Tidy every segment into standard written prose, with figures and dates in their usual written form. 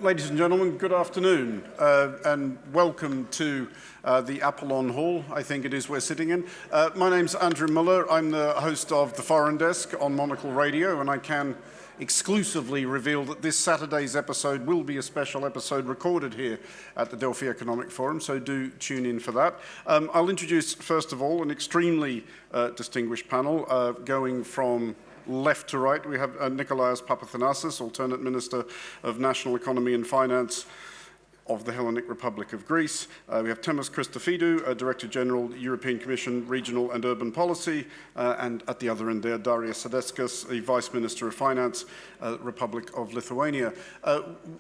Ladies and gentlemen, good afternoon, and welcome to the Apollon Hall, I think it is we're sitting in. My name's Andrew Mueller. I'm the host of The Foreign Desk on Monocle Radio, and I can exclusively reveal that this Saturday's episode will be a special episode recorded here at the Delphi Economic Forum, so do tune in for that. I'll introduce, first of all, an extremely distinguished panel going from left to right. We have Nikolaos Papathanasis, alternate Minister of National Economy and Finance of the Hellenic Republic of Greece. We have Themis Christophidou, Director General, European Commission, Regional and Urban Policy, and at the other end there, Darius Sadeckas, the Vice Minister of Finance, Republic of Lithuania.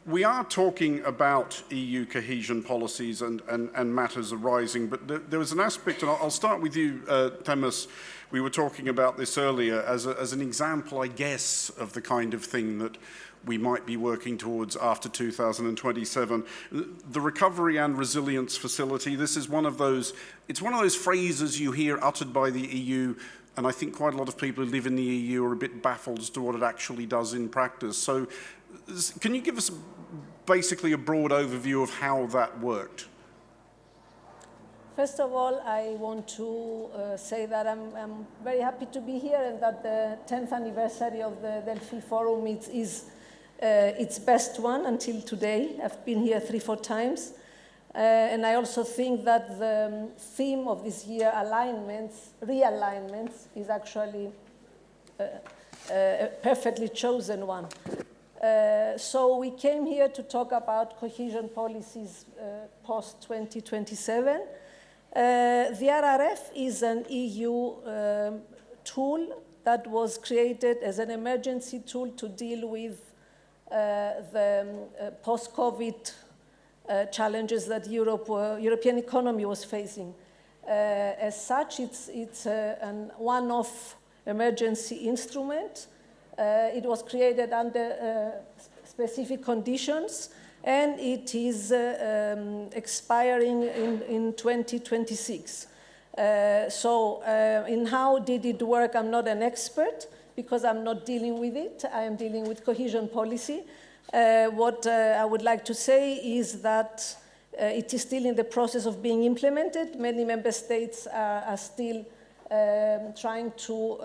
We are talking about EU cohesion policies and matters arising, but there was an aspect, and I'll start with you, Themis. We were talking about this earlier as an example, I guess, of the kind of thing that we might be working towards after 2027. The Recovery and Resilience Facility, this is one of those phrases you hear uttered by the EU, and I think quite a lot of people who live in the EU are a bit baffled as to what it actually does in practice. So can you give us basically a broad overview of how that worked? First of all, I want to say that I'm very happy to be here and that the 10th anniversary of the Delphi Forum is its best one until today. I've been here 3-4 times. And I also think that the theme of this year, realignments, is actually a perfectly chosen one. So we came here to talk about cohesion policies post-2027. The RRF is an EU tool that was created as an emergency tool to deal with the post-COVID challenges that European economy was facing. As such, it's a one-off emergency instrument. It was created under specific conditions, and it is expiring in 2026. In how did it work, I'm not an expert because I'm not dealing with it. I am dealing with cohesion policy. What I would like to say is that it is still in the process of being implemented. Many member states are still trying to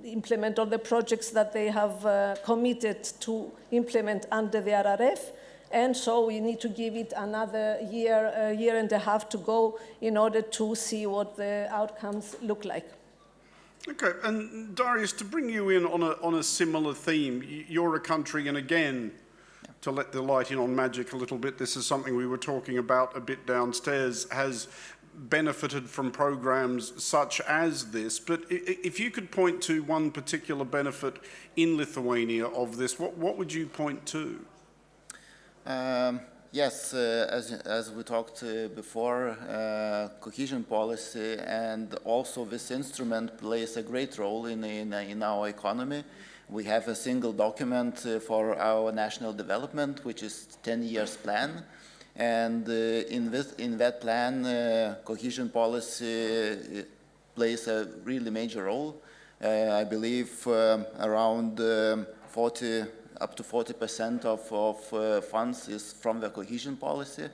implement all the projects that they have committed to implement under the RRF. And so we need to give it another year and a half to go in order to see what the outcomes look like. Okay, and Darius, to bring you in on a similar theme, you're a country, and again, to let the light in on magic a little bit, this is something we were talking about a bit downstairs, has benefited from programs such as this. But if you could point to one particular benefit in Lithuania of this, what would you point to? Yes, as we talked before, cohesion policy and also this instrument plays a great role in our economy. We have a single document for our national development, which is 10 years plan. And in that plan, cohesion policy plays a really major role. I believe around up to 40% of funds is from the cohesion policy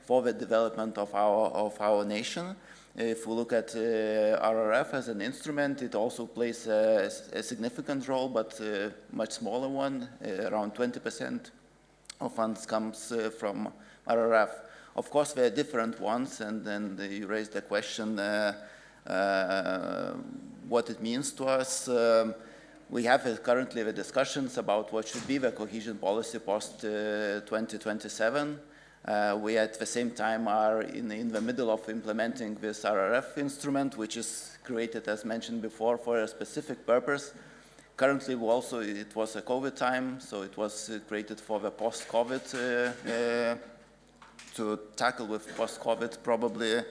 for the development of our nation. If we look at RRF as an instrument, it also plays a significant role, but a much smaller one. Around 20% of funds comes from RRF. Of course, there are different ones, and then you raised the question what it means to us. We have currently the discussions about what should be the cohesion policy post-2027. We at the same time are in the middle of implementing this RRF instrument, which is created, as mentioned before, for a specific purpose. Currently, it was a COVID time, so it was created for the post-COVID, to tackle with post-COVID probably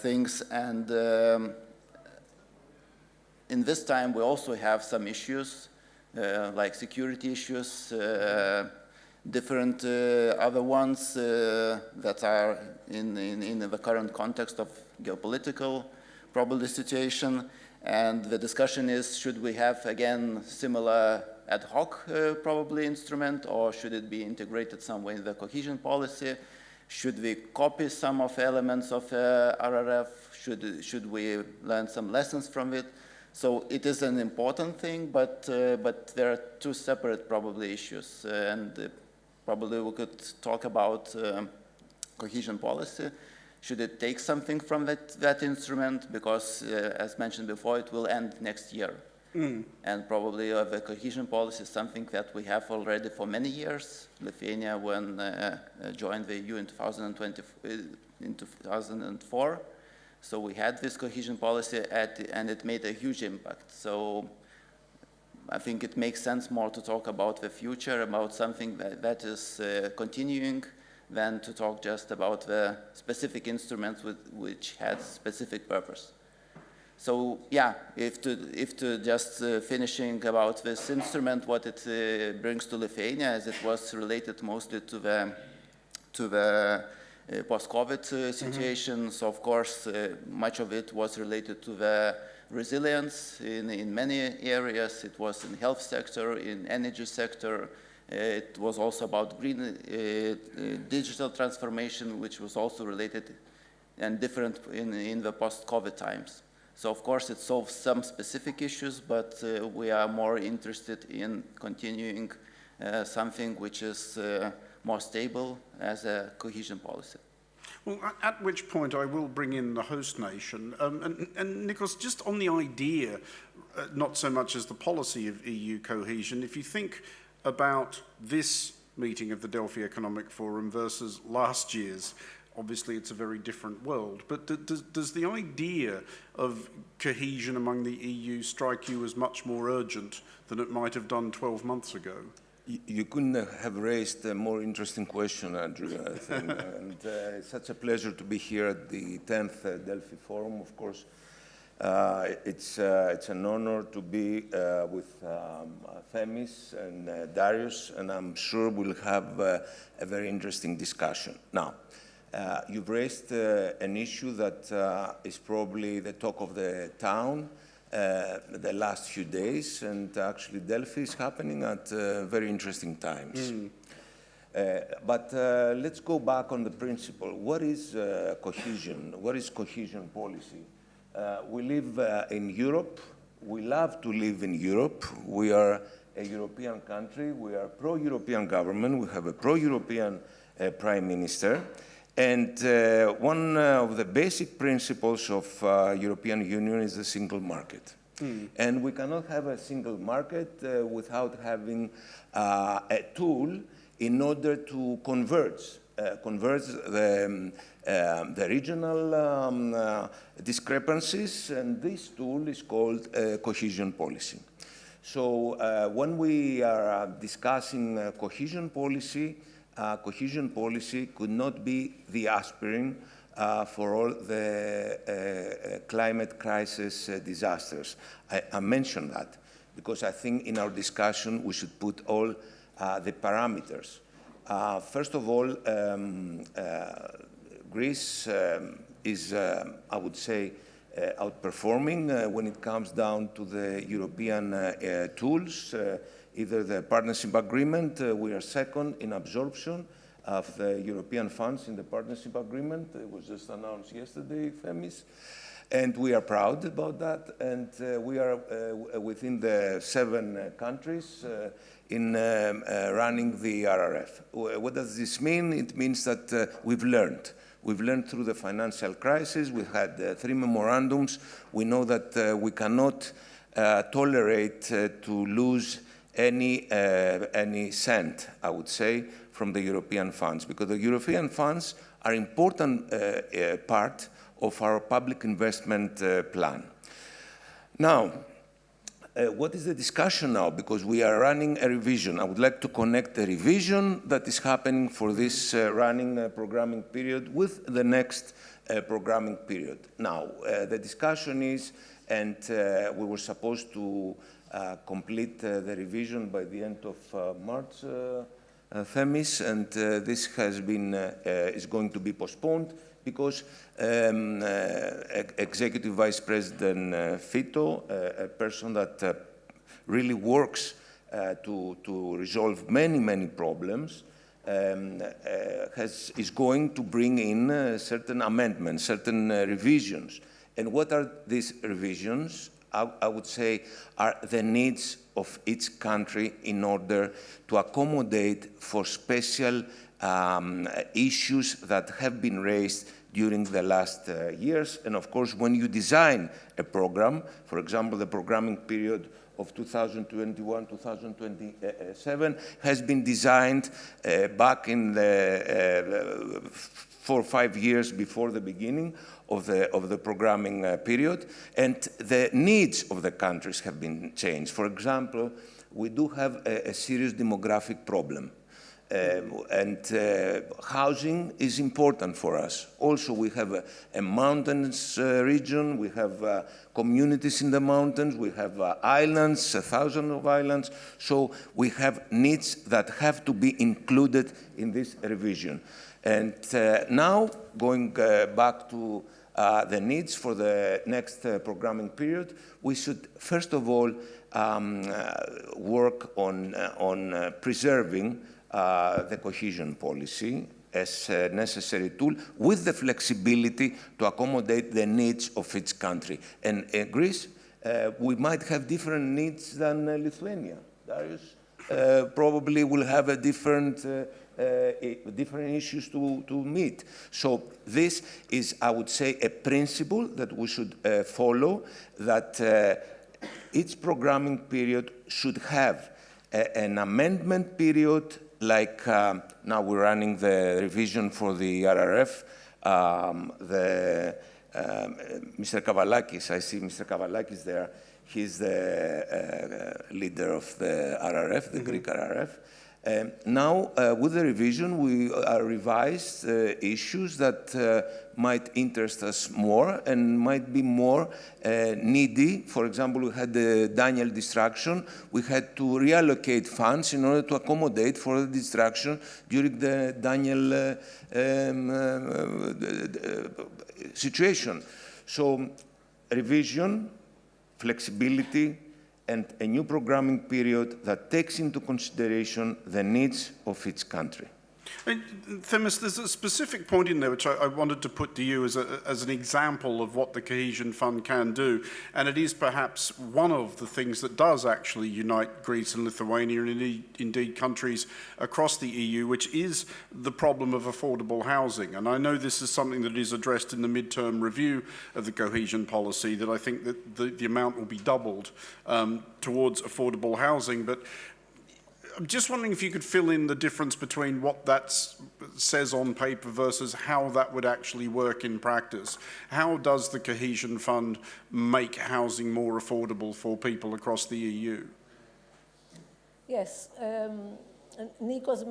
things. And in this time, we also have some issues, like security issues, different other ones that are in the current context of geopolitical probably situation. And the discussion is, should we have, again, similar ad hoc probably instrument, or should it be integrated somewhere in the cohesion policy? Should we copy some of the elements of RRF? Should we learn some lessons from it? So it is an important thing, but there are two separate probably issues, and probably we could talk about cohesion policy. Should it take something from that instrument? Because, as mentioned before, it will end next year. And probably the cohesion policy is something that we have already for many years. Lithuania, when joined the EU in 2004, so we had this cohesion policy, and it made a huge impact. So I think it makes sense more to talk about the future, about something that is continuing, than to talk just about the specific instruments which had specific purpose. So yeah, if to just finishing about this instrument, what it brings to Lithuania, as it was related mostly to the post-COVID situation. So of course, much of it was related to the resilience in many areas. It was in health sector, in energy sector. It was also about green digital transformation, which was also related and different in the post-COVID times. So of course it solves some specific issues, but we are more interested in continuing something which is more stable as a cohesion policy. Well, at which point I will bring in the host nation. And Nikolaos, just on the idea, not so much as the policy of EU cohesion, if you think about this meeting of the Delphi Economic Forum versus last year's, obviously it's a very different world, but does the idea of cohesion among the EU strike you as much more urgent than it might have done 12 months ago? You couldn't have raised a more interesting question, Andrew, I think. And it's such a pleasure to be here at the 10th Delphi Forum, of course. It's an honor to be with Themis and Darius, and I'm sure we'll have a very interesting discussion. Now, you've raised an issue that is probably the talk of the town the last few days, and actually Delphi is happening at very interesting times. But let's go back on the principle. What is cohesion? What is cohesion policy? We live in Europe. We love to live in Europe. We are a European country. We are a pro-European government. We have a pro-European prime minister. And one of the basic principles of European Union is the single market. And we cannot have a single market without having a tool in order to converge the regional discrepancies, and this tool is called cohesion policy. So when we are discussing cohesion policy could not be the aspirin for all the climate crisis disasters. I mentioned that because I think in our discussion we should put all the parameters. First of all, Greece is, I would say, outperforming when it comes down to the European tools. Either the partnership agreement, we are second in absorption of the European funds in the partnership agreement. It was just announced yesterday, Themis. And we are proud about that. And we are within the 7 countries in running the RRF. What does this mean? It means that we've learned. We've learned through the financial crisis. We had 3 memorandums. We know that we cannot tolerate to lose any cent, I would say, from the European funds, because the European funds are an important part of our public investment plan. Now, what is the discussion now? Because we are running a revision. I would like to connect the revision that is happening for this running programming period with the next programming period. Now, the discussion is, and we were supposed to complete the revision by the end of March, Themis, and this has been is going to be postponed because Executive Vice President Fito, a person that really works to resolve many problems, is going to bring in certain amendments, certain revisions. And what are these revisions? I would say are the needs of each country in order to accommodate for special issues that have been raised during the last years. And of course, when you design a program, for example, the programming period of 2021-2027 has been designed back in the 4 or 5 years before the beginning of the programming period, and the needs of the countries have been changed. For example, we do have a serious demographic problem. And housing is important for us. Also, we have a mountainous region, we have communities in the mountains, we have islands, 1,000 of islands, so we have needs that have to be included in this revision. And now, going back to the needs for the next programming period, we should first of all work on preserving the cohesion policy as a necessary tool with the flexibility to accommodate the needs of each country. And Greece, we might have different needs than Lithuania. Darius probably will have a different issues to meet. So this is, I would say, a principle that we should follow, that each programming period should have an amendment period, like now we're running the revision for the RRF. Mr. Kavalakis, I see Mr. Kavalakis there. He's the leader of the RRF, the Greek RRF. Now, with the revision, we revised issues that might interest us more and might be more needy. For example, we had the Daniel destruction. We had to reallocate funds in order to accommodate for the destruction during the Daniel situation. So, revision, flexibility, and a new programming period that takes into consideration the needs of each country. Themis, there's a specific point in there which I wanted to put to you as an example of what the Cohesion Fund can do, and it is perhaps one of the things that does actually unite Greece and Lithuania and indeed countries across the EU, which is the problem of affordable housing. And I know this is something that is addressed in the midterm review of the cohesion policy, that I think that the amount will be doubled towards affordable housing. But I'm just wondering if you could fill in the difference between what that says on paper versus how that would actually work in practice. How does the Cohesion Fund make housing more affordable for people across the EU? Yes, Nikos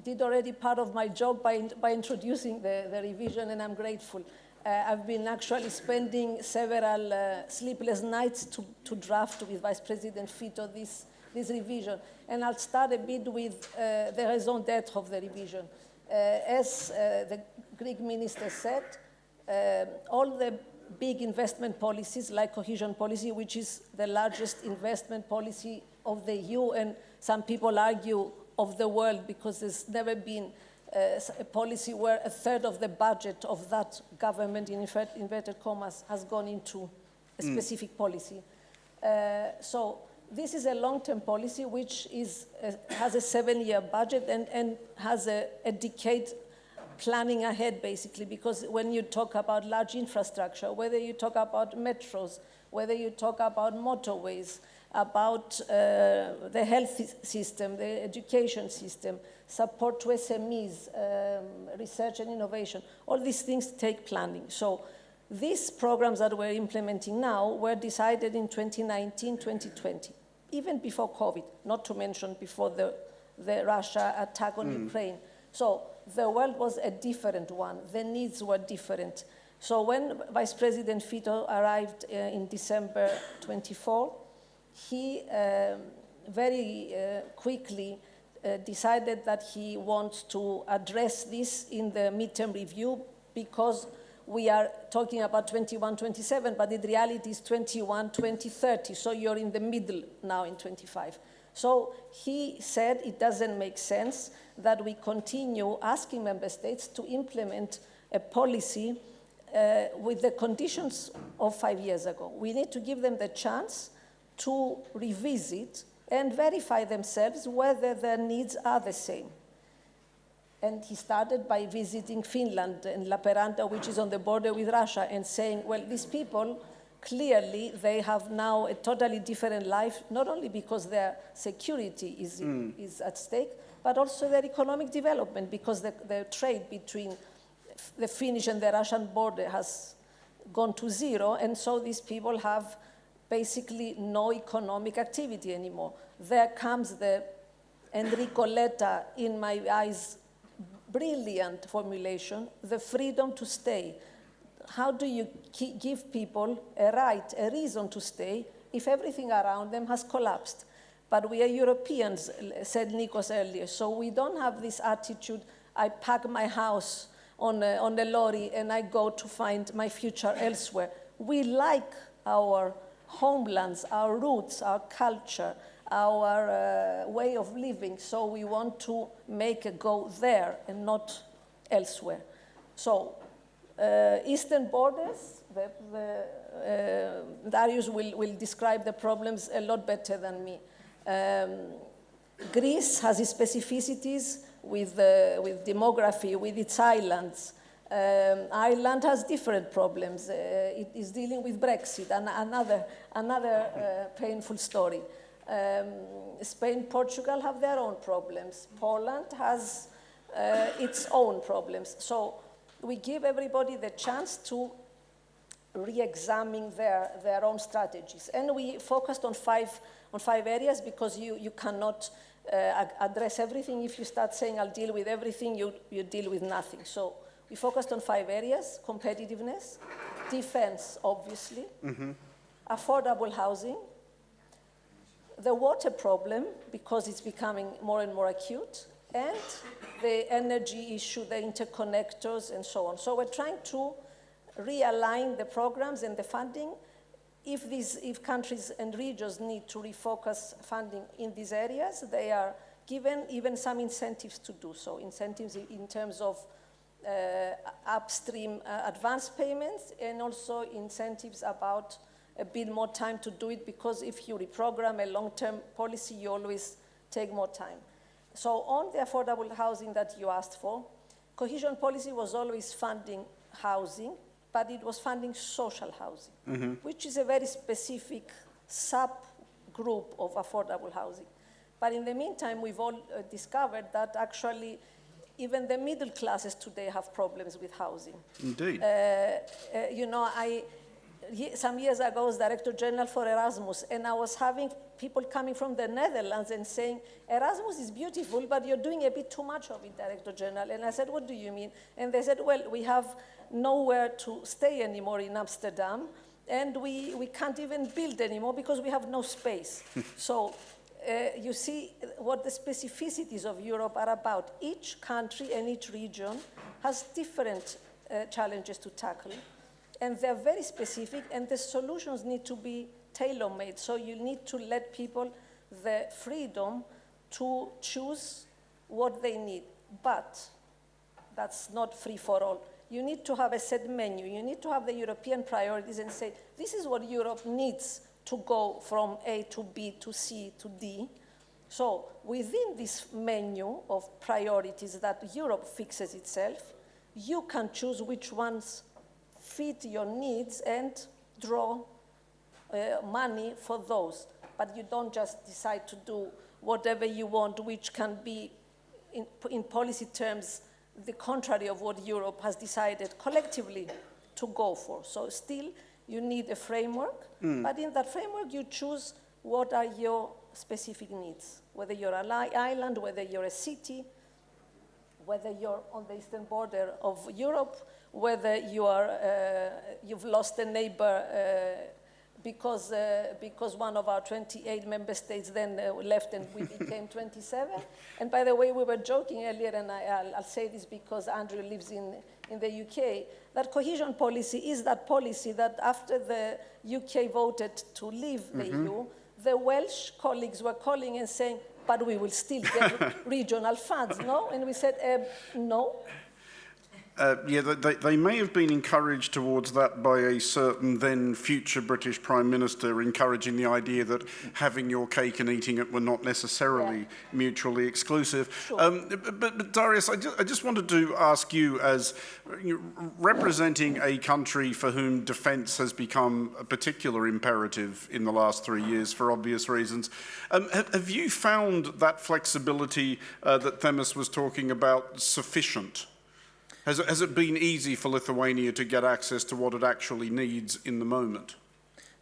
did already part of my job by introducing the revision, and I'm grateful. I've been actually spending several sleepless nights to draft with Vice President Fito this revision. And I'll start a bit with the raison d'etre of the revision. As the Greek minister said, all the big investment policies, like cohesion policy, which is the largest investment policy of the EU, and some people argue of the world, because there's never been a policy where a third of the budget of that government, in inverted commas, has gone into a specific policy. So this is a long-term policy which has a 7-year budget and has a decade planning ahead, basically, because when you talk about large infrastructure, whether you talk about metros, whether you talk about motorways, about the health system, the education system, support to SMEs, research and innovation, all these things take planning. So these programs that we're implementing now were decided in 2019, 2020, even before COVID, not to mention before the Russia attack on Ukraine. So the world was a different one. The needs were different. So when Vice President Fito arrived in December 24, he very quickly decided that he wants to address this in the midterm review, because we are talking about 21, 27, but in reality it's 21, 20, 30. So you're in the middle now in 25. So he said it doesn't make sense that we continue asking member states to implement a policy with the conditions of 5 years ago. We need to give them the chance to revisit and verify themselves whether their needs are the same. And he started by visiting Finland and Lappeenranta, which is on the border with Russia, and saying, well, these people, clearly, they have now a totally different life, not only because their security is at stake, but also their economic development, because the trade between the Finnish and the Russian border has gone to zero, and so these people have basically no economic activity anymore. There comes the Enrico Letta, in my eyes, brilliant formulation, the freedom to stay. How do you give people a right, a reason to stay if everything around them has collapsed? But we are Europeans, said Nikos earlier, so we don't have this attitude, I pack my house on a lorry and I go to find my future elsewhere. We like our homelands, our roots, our culture, our way of living, so we want to make a go there and not elsewhere. So, eastern borders, Darius will describe the problems a lot better than me. Greece has its specificities with demography, with its islands. Ireland has different problems. It is dealing with Brexit, another painful story. Spain, Portugal have their own problems. Poland has its own problems. So we give everybody the chance to re-examine their own strategies. And we focused on five areas, because you cannot address everything. If you start saying, I'll deal with everything, you deal with nothing. So we focused on 5 areas: competitiveness, defense, obviously, affordable housing, the water problem, because it's becoming more and more acute, and the energy issue, the interconnectors, and so on. So we're trying to realign the programs and the funding. If countries and regions need to refocus funding in these areas, they are given even some incentives to do so. Incentives in terms of upstream advance payments, and also incentives about a bit more time to do it, because if you reprogram a long-term policy, you always take more time. So on the affordable housing that you asked for, cohesion policy was always funding housing, but it was funding social housing, which is a very specific subgroup of affordable housing. But in the meantime, we've all discovered that actually even the middle classes today have problems with housing. Indeed. Some years ago, I was Director General for Erasmus, and I was having people coming from the Netherlands and saying, Erasmus is beautiful, but you're doing a bit too much of it, Director General. And I said, what do you mean? And they said, well, we have nowhere to stay anymore in Amsterdam, and we can't even build anymore because we have no space. So you see what the specificities of Europe are about. Each country and each region has different challenges to tackle, and they're very specific, and the solutions need to be tailor-made. So you need to let people the freedom to choose what they need. But that's not free for all. You need to have a set menu. You need to have the European priorities and say, this is what Europe needs to go from A to B to C to D. So within this menu of priorities that Europe fixes itself, you can choose which ones fit your needs and draw money for those. But you don't just decide to do whatever you want, which can be, in policy terms, the contrary of what Europe has decided collectively to go for. So still, you need a framework, but in that framework, you choose what are your specific needs, whether you're an island, whether you're a city, whether you're on the eastern border of Europe, whether you are, you've lost a neighbor because one of our 28 member states then left and we became 27. And by the way, we were joking earlier, and I'll say this because Andrew lives in the UK, that cohesion policy is that policy that after the UK voted to leave the EU, the Welsh colleagues were calling and saying, but we will still get regional funds, no? And we said, no. Yeah, they may have been encouraged towards that by a certain then future British Prime Minister, encouraging the idea that having your cake and eating it were not necessarily mutually exclusive. Sure. But Darius, I just wanted to ask you, as representing a country for whom defence has become a particular imperative in the last 3 years for obvious reasons, have you found that flexibility that Themis was talking about sufficient? Has it been easy for Lithuania to get access to what it actually needs in the moment?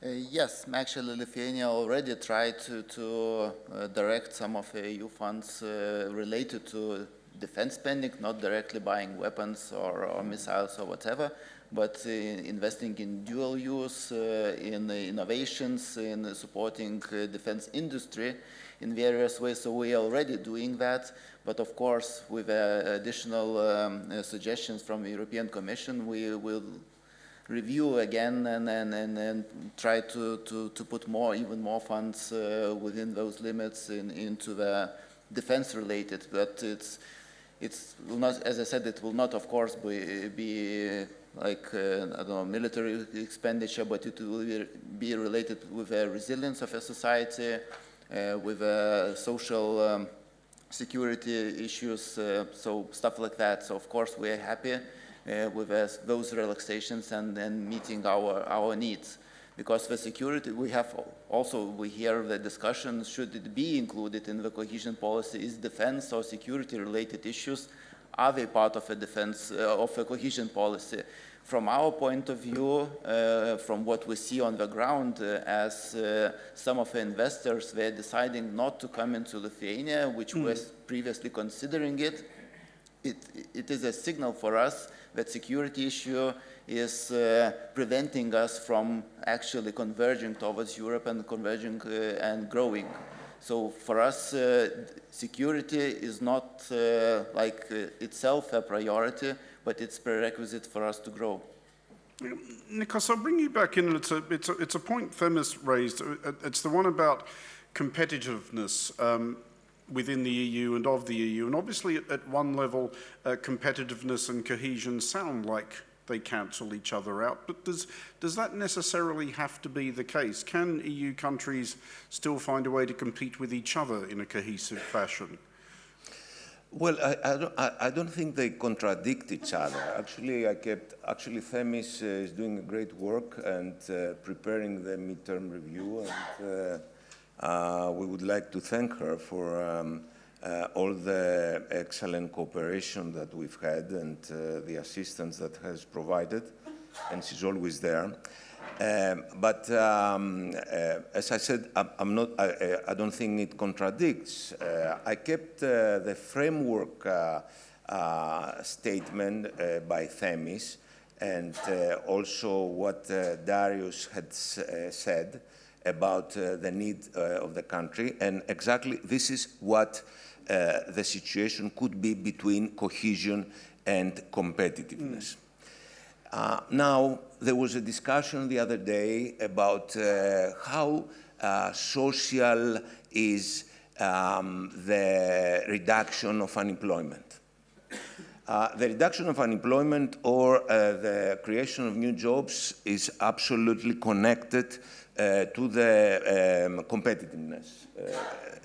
Yes, actually Lithuania already tried to direct some of the EU funds related to defense spending, not directly buying weapons or missiles or whatever, but investing in dual use, in innovations, in supporting defense industry in various ways. So we are already doing that. But of course, with additional suggestions from the European Commission, we will review again and try to put even more funds within those limits into the defense-related. But it's will not, as I said, it will not, of course, be like I don't know, military expenditure, but it will be related with the resilience of a society, with social security issues, so stuff like that. So of course we are happy with those relaxations and meeting our needs. Because for security we hear the discussion, should it be included in the cohesion policy? Is defense or security related issues, are they part of a defense, of a cohesion policy? From our point of view, from what we see on the ground, as some of the investors, they're deciding not to come into Lithuania, which was previously considering it. It is a signal for us that security issue is preventing us from actually converging towards Europe and converging and growing. So for us, security is not like itself a priority, but it's prerequisite for us to grow. Nikolaos, I'll bring you back in. It's a point Themis raised. It's the one about competitiveness within the EU and of the EU. And obviously, at one level, competitiveness and cohesion sound like they cancel each other out. But does that necessarily have to be the case? Can EU countries still find a way to compete with each other in a cohesive fashion? Well, I don't think they contradict each other. Actually, Themis is doing a great work and preparing the midterm review, and we would like to thank her for all the excellent cooperation that we've had and the assistance that has provided, and she's always there. But as I said, I don't think it contradicts. I kept the framework statement by Themis and also what Darius had said about the need of the country. And exactly this is what the situation could be between cohesion and competitiveness. Now, there was a discussion the other day about how social is the reduction of unemployment. The reduction of unemployment or the creation of new jobs is absolutely connected to the competitiveness.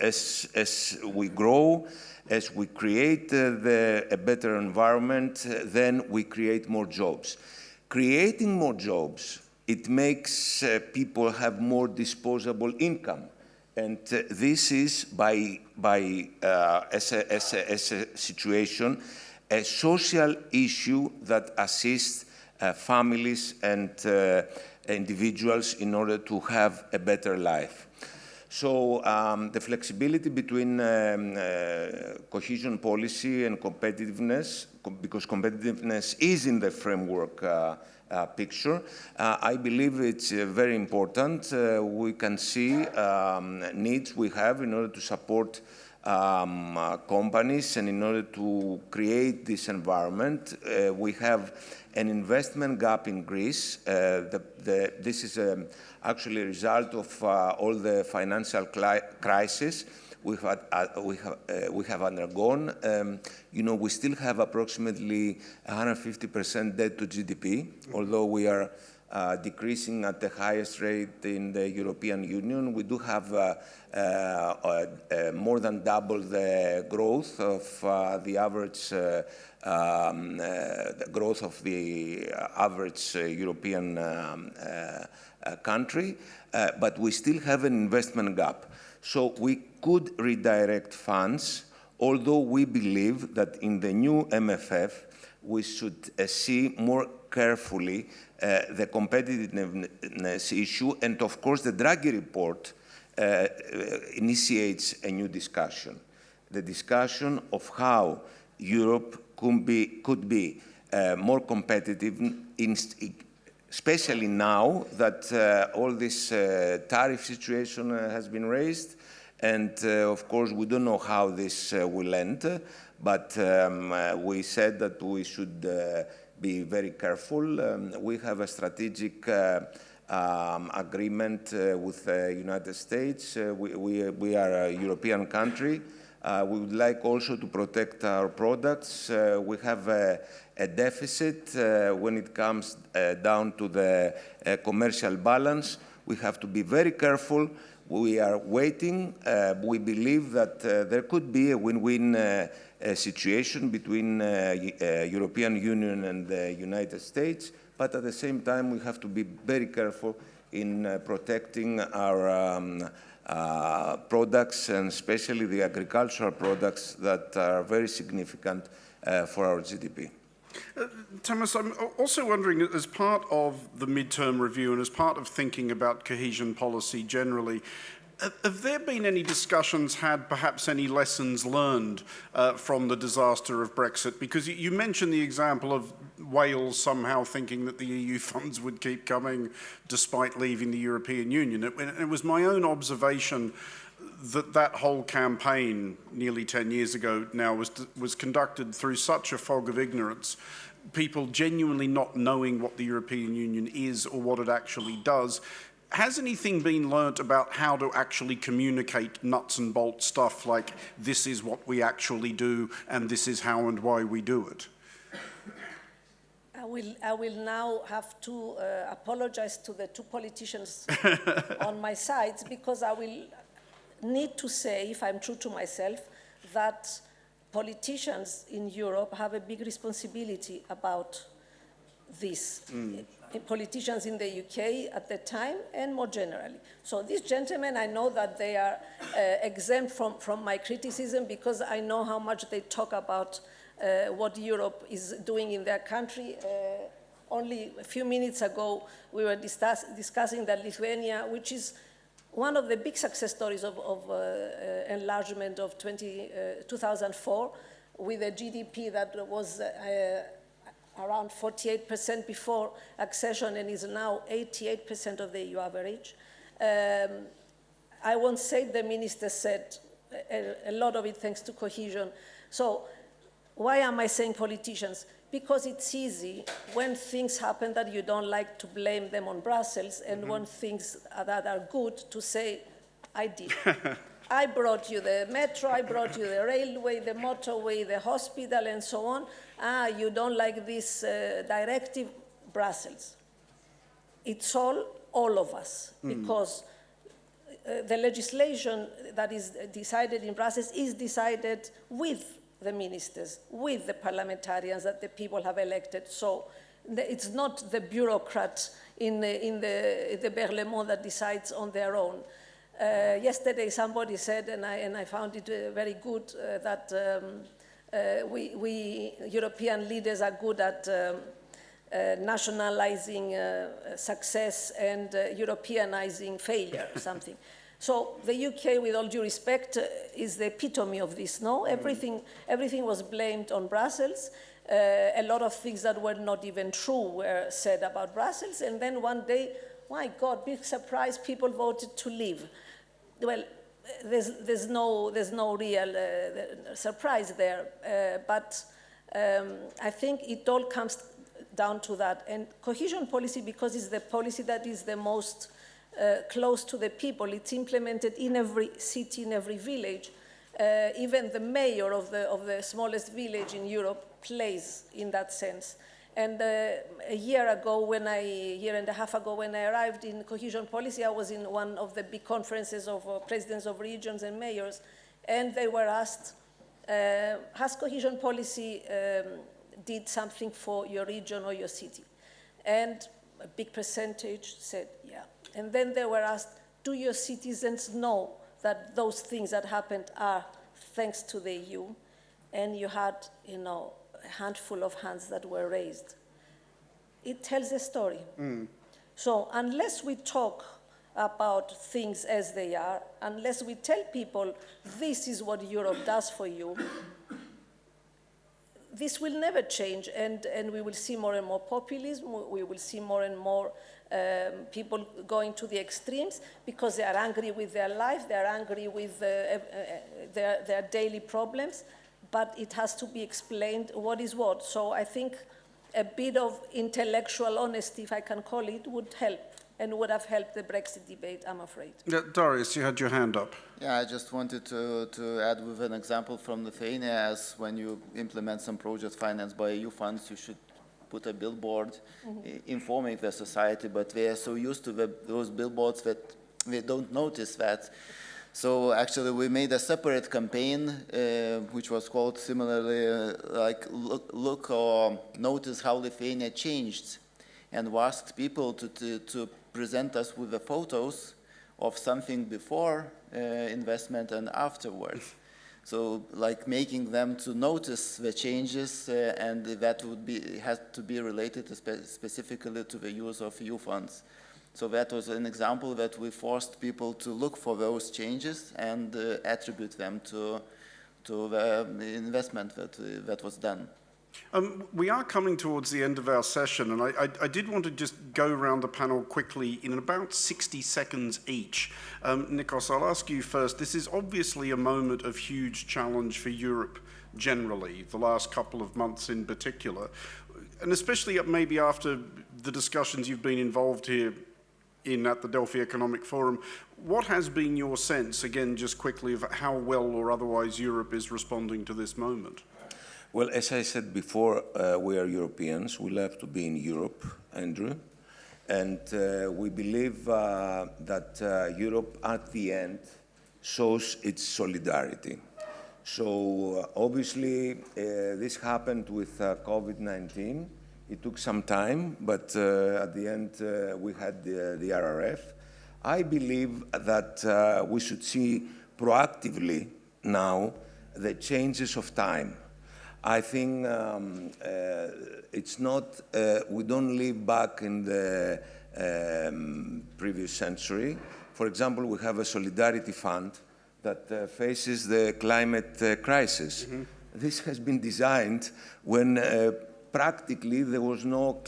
As we grow, as we create a better environment, then we create more jobs. Creating more jobs, it makes people have more disposable income. And this is, as a situation, a social issue that assists families and individuals in order to have a better life. So the flexibility between cohesion policy and competitiveness, because competitiveness is in the framework picture. I believe it's very important. We can see needs we have in order to support companies, and in order to create this environment. We have an investment gap in Greece. This is actually a result of all the financial crisis we have undergone. We still have approximately 150% debt to GDP, although we are decreasing at the highest rate in the European Union. We do have more than double the growth of the average European country, but we still have an investment gap. So we could redirect funds, although we believe that in the new MFF we should see more carefully the competitiveness issue, and of course the Draghi report initiates a new discussion, the discussion of how Europe could be more competitive, especially now that all this tariff situation has been raised, and of course we don't know how this will end, but we said that we should be very careful. We have a strategic agreement with the United States. We are a European country. We would like also to protect our products. We have a deficit when it comes down to the commercial balance. We have to be very careful. We are waiting. We believe that there could be a win-win situation between European Union and the United States, but at the same time we have to be very careful in protecting our products, and especially the agricultural products that are very significant for our GDP. Themis, I'm also wondering, as part of the midterm review and as part of thinking about cohesion policy generally, have there been any discussions had, perhaps any lessons learned from the disaster of Brexit? Because you mentioned the example of Wales somehow thinking that the EU funds would keep coming despite leaving the European Union. It was my own observation that that whole campaign nearly 10 years ago now was conducted through such a fog of ignorance, people genuinely not knowing what the European Union is or what it actually does. Has anything been learnt about how to actually communicate nuts and bolts stuff like this is what we actually do and this is how and why we do it? I will now have to apologize to the two politicians on my side, because I will need to say, if I'm true to myself, that politicians in Europe have a big responsibility about this. Politicians in the UK at the time and more generally. So these gentlemen, I know that they are exempt from my criticism, because I know how much they talk about what Europe is doing in their country. Only a few minutes ago, we were discussing that Lithuania, which is one of the big success stories of enlargement of 2004, with a GDP that was around 48% before accession and is now 88% of the EU average. I won't say the minister said a lot of it thanks to cohesion. So why am I saying politicians? Because it's easy when things happen that you don't like to blame them on Brussels, and when things that are good to say, I did. I brought you the metro, I brought you the railway, the motorway, the hospital, and so on. You don't like this directive, Brussels. It's all of us, because the legislation that is decided in Brussels is decided with the ministers, with the parliamentarians that the people have elected. So it's not the bureaucrat in the Berlaymont that decides on their own. Yesterday, somebody said, and I found it very good, that we European leaders are good at nationalizing success and Europeanizing failure or something. So the UK, with all due respect, is the epitome of this, no? Everything was blamed on Brussels. A lot of things that were not even true were said about Brussels. And then one day, my God, big surprise, people voted to leave. Well, there's no real surprise there. But I think it all comes down to that. And cohesion policy, because it's the policy that is the most close to the people, it's implemented in every city, in every village. Even the mayor of the smallest village in Europe plays in that sense. And a year and a half ago, when I arrived in cohesion policy, I was in one of the big conferences of presidents of regions and mayors, and they were asked, has cohesion policy did something for your region or your city? And a big percentage said, yeah. And then they were asked, do your citizens know that those things that happened are thanks to the EU? And you had, a handful of hands that were raised. It tells a story. So unless we talk about things as they are, unless we tell people this is what Europe does for you, this will never change, and we will see more and more populism. We will see more and more people going to the extremes because they are angry with their life, they are angry with their daily problems, but it has to be explained what is what. So I think a bit of intellectual honesty, if I can call it, would help, and would have helped the Brexit debate, I'm afraid. Yeah, Darius, you had your hand up. Yeah, I just wanted to add with an example from Lithuania, as when you implement some project financed by EU funds, you should put a billboard informing the society, but they are so used to those billboards that they don't notice that. So actually we made a separate campaign which was called similarly like look or notice how Lithuania changed, and we asked people to present us with the photos of something before investment and afterwards. So like making them to notice the changes, and that has to be related specifically to the use of EU funds. So that was an example that we forced people to look for those changes and attribute them to the investment that was done. We are coming towards the end of our session, and I did want to just go around the panel quickly in about 60 seconds each. Nikos, I'll ask you first. This is obviously a moment of huge challenge for Europe generally, the last couple of months in particular, and especially maybe after the discussions you've been involved here at the Delphi Economic Forum. What has been your sense, again, just quickly, of how well or otherwise Europe is responding to this moment? Well, as I said before, we are Europeans. We love to be in Europe, Andrew. And we believe that Europe, at the end, shows its solidarity. So obviously, this happened with COVID-19. It took some time, but at the end, we had the RRF. I believe that we should see proactively now the changes of time. I think it's not, we don't live back in the previous century. For example, we have a solidarity fund that faces the climate crisis. This has been designed when practically there was no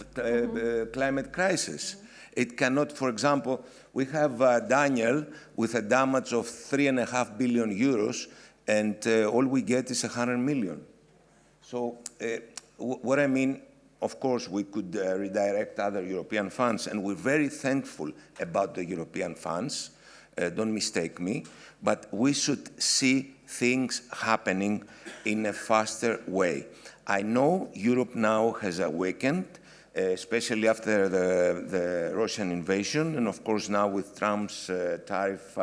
climate crisis. It cannot, for example, we have Daniel with a damage of 3.5 billion euros, and all we get is 100 million. So what I mean, of course, we could redirect other European funds, and we're very thankful about the European funds, don't mistake me, but we should see things happening in a faster way. I know Europe now has awakened, especially after the Russian invasion, and of course now with Trump's tariff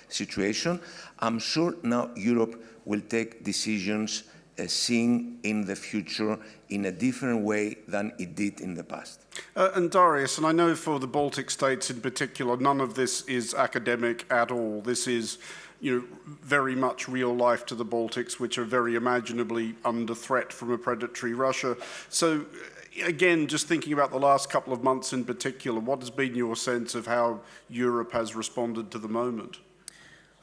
situation. I'm sure now Europe will take decisions seeing in the future in a different way than it did in the past. And Darius, and I know for the Baltic states in particular, none of this is academic at all. This is, very much real life to the Baltics, which are very imaginably under threat from a predatory Russia. So again, just thinking about the last couple of months in particular, what has been your sense of how Europe has responded to the moment?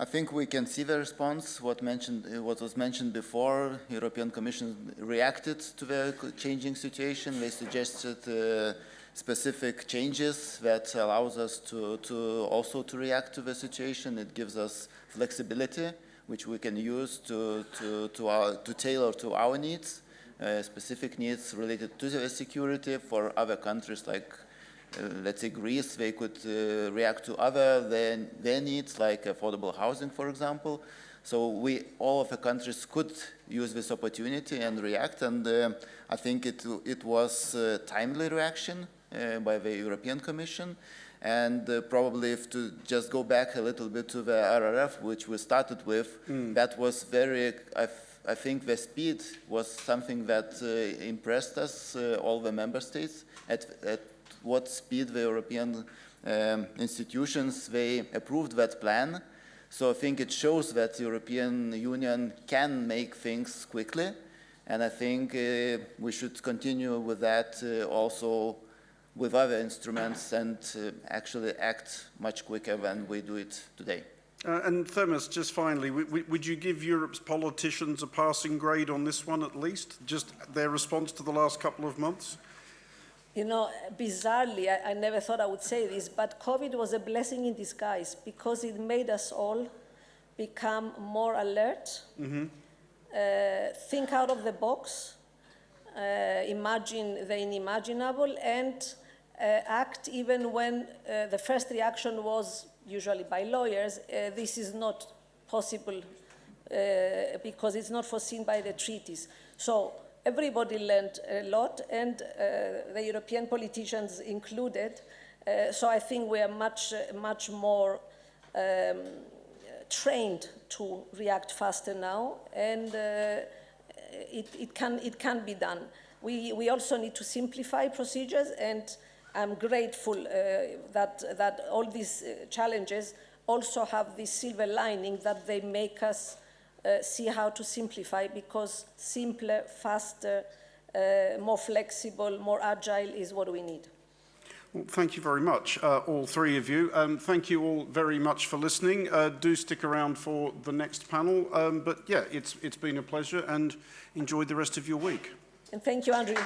I think we can see the response. What was mentioned before, European Commission reacted to the changing situation. They suggested specific changes that allows us to also react to the situation. It gives us flexibility, which we can use to tailor to our needs, specific needs related to the security. For other countries like let's say Greece, they could react to their needs, like affordable housing, for example. So all of the countries could use this opportunity and react, and I think it was a timely reaction by the European Commission. And probably if to just go back a little bit to the RRF, which we started with, that was very, I think the speed was something that impressed us, all the member states, at what speed the European institutions, they approved that plan. So I think it shows that the European Union can make things quickly, and I think we should continue with that also with other instruments and actually act much quicker than we do it today. And Themis, just finally, would you give Europe's politicians a passing grade on this one at least? Just their response to the last couple of months? You know, bizarrely, I never thought I would say this, but COVID was a blessing in disguise because it made us all become more alert, think out of the box, imagine the unimaginable, and act even when the first reaction was, usually by lawyers, this is not possible because it's not foreseen by the treaties. So everybody learned a lot, and the European politicians included. So I think we are much more trained to react faster now, and it can be done. We also need to simplify procedures, and I'm grateful that all these challenges also have this silver lining that they make us see how to simplify, because simpler, faster, more flexible, more agile is what we need. Well, thank you very much, all three of you. Thank you all very much for listening. Do stick around for the next panel. But yeah, it's been a pleasure, and enjoy the rest of your week. And thank you, Andrew.